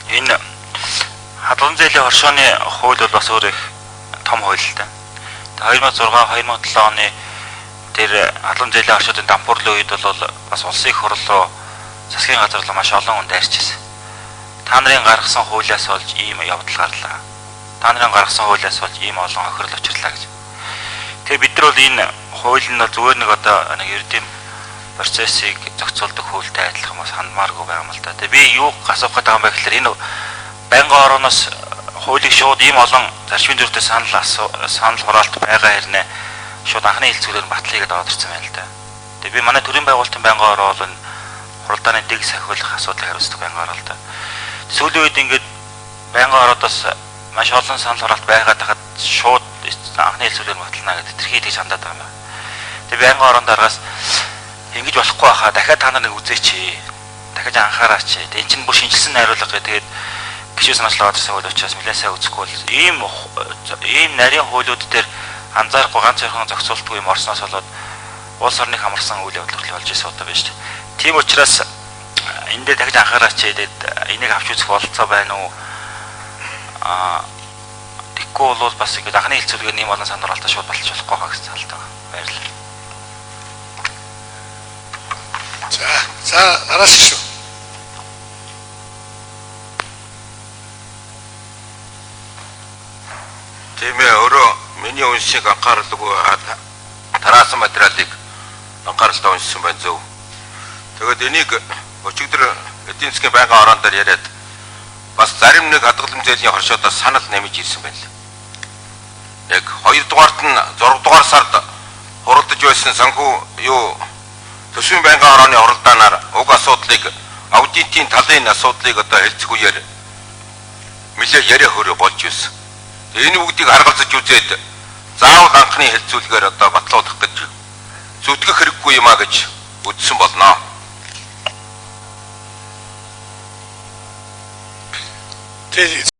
Энэ хадгалан зээлийн оршооны хууль бол бас өөр их том хууль л да. 2006-2007 оны тэр хадгалан зээлийн оршуудын дампуурлын үед бол бас улсын их хурл руу засгийн газар руу маш олон хүн дайрчихсан. Та нарын гаргасан хуулиас болж ийм явдал гарлаа. Та нарын гаргасан хуулиас болж ийм олон охирол учрлаа гэж. Тэгээ бид нар бол энэ хууль нь зүгээр нэг одоо нэг эрдэм процессыг зохицуулдаг хуультай адилхан бас хандмааргүй байгаа юм л да. Тэгээ би юу асуух гэдэг юм бэ гэхээр энэ байнгын орооноос хуулийг шууд ийм олон зарчмын дүртэй санал хураалт байгаа хэрнээ шууд анхны хэлцүүлээр батлая гэдээ одорсон байна л да. Тэгээ би манай төрийн байгуулалтын байнгын ороо бол энэ хуралдааны дэг сахиулах асуудлыг хариуцдаг байнгын ороо л да. Сүүлийн үед ингээд байнгын ороодоос маш олон санал хураалт байгаад хахад шууд анхны хэлцүүлээр батлана гэдэг тэрхий тийж хандаад байгаа юм байна. Тэгээ байнгын ороонд дараагаас ингэж болохгүй хаа дахиад та нарыг үзээч. Дахиж анхаараач. Тэгээ эн чинь бүр шинжилсэн найруулга гэдэг. Тэгээд гişүү санаачлаа одсон хууль учраас нэлээд сайн үзэхгүй бол ийм нарийн хуулиуд дээр анзаарахгүй ганц хэрхэн зохицуултгүй юм орсноос болоод улс орныг хамарсан үйл явдал болж ирсэн удаа байна шүү дээ. Тийм учраас энэ дээр дахиж анхаараач. Тэгээд энийг авч үзэх бололцоо байна уу? Тэгэхгүй бол бас ингэ анхны хэлцүүлгээр нэм олон санал хураалтаа шууд баталж болохгүй хаа гэсэн салт байгаа. Баярлалаа. За араас шүү. Тийм ээ өөрөө миний уншиг анхааралгүй тараасан материалыг анхааралтай уншсан байна зөв. Тэгээд энийг өчигдөр эдийн засгийн байнгын ороон дээр яриад бас зарим нэг хадгалан зээлийн хоршоодоос санал нэмж ирсэн байна л. Яг 2 дугаарт нь 6 дугаар сард хуралдаж байсан санхүү юу төсвийн байнгын орооны хуралдаанаар уг асуудлыг аудитын талын асуудлыг одоо хэлцэх үеэр нэлээд яриа хөрөө болж ирсэн. Энэ бүгдийг харгалзаж үзээд заавал анхны хэлцүүлгээр одоо батлуулах гэж зүтгэх хэрэггүй юм а гэж үзсэн болно. Тэгээд